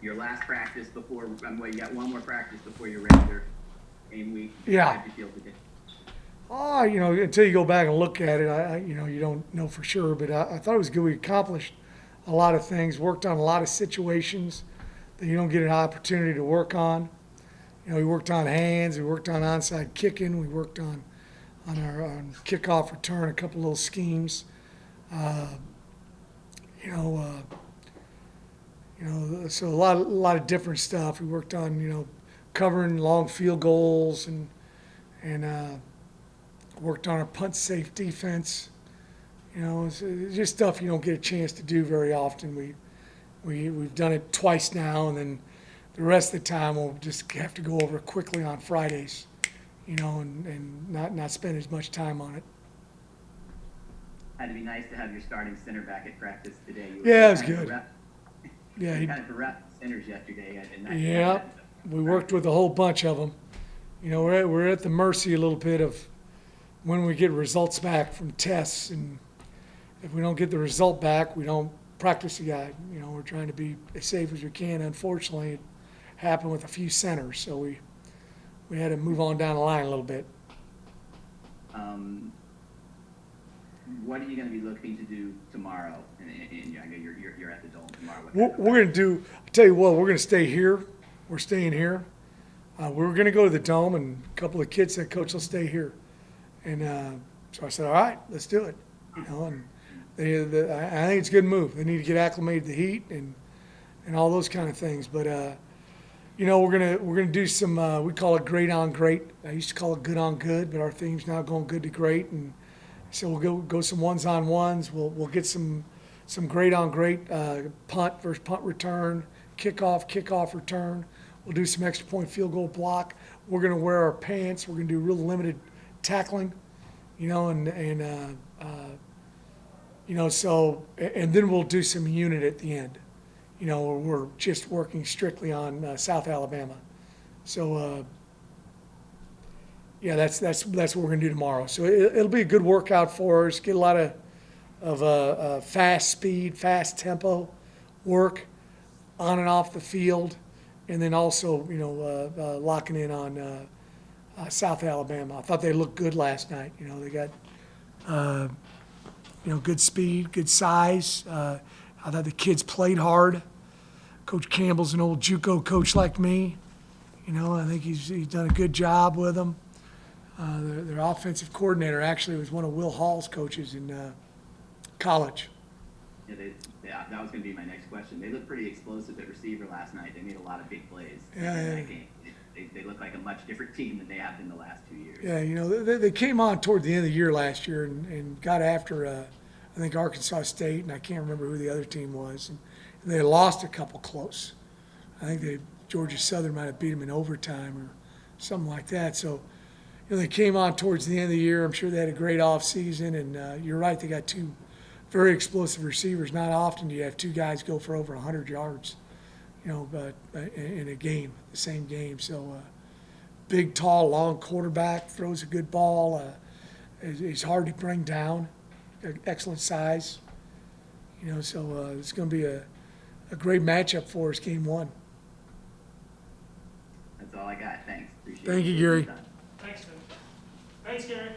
Your last practice before, well, you got one more practice before your regular game week. Yeah. How did you feel today? Oh, until you go back and look at it, you don't know for sure. But I thought it was good. We accomplished a lot of things, worked on a lot of situations that you don't get an opportunity to work on. We worked on hands, we worked on onside kicking, we worked on our kickoff return, a couple little schemes. Uh, you know, so a lot of different stuff. We worked on covering long field goals and worked on our punt safe defense. It's just stuff you don't get a chance to do very often. We've done it twice now, and then the rest of the time we'll just have to go over it quickly on Fridays, and not spend as much time on it. Had to be nice to have your starting center back at practice today. Yeah, it was good. Yeah, he kind of bereft centers yesterday. Yeah, we worked with a whole bunch of them. We're at the mercy a little bit of when we get results back from tests, and if we don't get the result back, we don't practice the guy. We're trying to be as safe as we can. Unfortunately, it happened with a few centers, so we had to move on down the line a little bit. What are you going to be looking to do tomorrow? And I know you're at the Dome tomorrow. We're going to do. I tell you what, we're going to stay here. We're staying here. We're going to go to the Dome, and a couple of kids said, "Coach, let's stay here." And so I said, "All right, let's do it." And I think it's a good move. They need to get acclimated to the heat and all those kind of things. But we're gonna do some. We call it great on great. I used to call it good on good, but our theme's now going good to great, and so we'll go some ones on ones. We'll get some great on great punt versus punt return, kickoff return. We'll do some extra point field goal block. We're gonna wear our pants. We're gonna do real limited tackling, so and then we'll do some unit at the end. We're just working strictly on South Alabama. So that's what we're gonna do tomorrow. So it'll be a good workout for us. Get a lot of fast speed, fast tempo work on and off the field, and then also locking in on South Alabama. I thought they looked good last night. They got good speed, good size. I thought the kids played hard. Coach Campbell's an old JUCO coach like me. I think he's done a good job with them. Their offensive coordinator actually was one of Will Hall's coaches in college. Yeah, that was going to be my next question. They looked pretty explosive at receiver last night. They made a lot of big plays in that game. They look like a much different team than they have been the last 2 years. Yeah, they came on toward the end of the year last year and got after, I think, Arkansas State, and I can't remember who the other team was. And they lost a couple close. I think Georgia Southern might have beat them in overtime or something like that. So, they came on towards the end of the year. I'm sure they had a great offseason, and you're right, they got two very explosive receivers. Not often do you have two guys go for over 100 yards, but in a game, the same game. So big, tall, long quarterback, throws a good ball. He's hard to bring down, excellent size. So it's going to be a great matchup for us, game one. That's all I got. Thanks. Appreciate it. Thank you, Gary. Thanks, man. Thanks, Gary.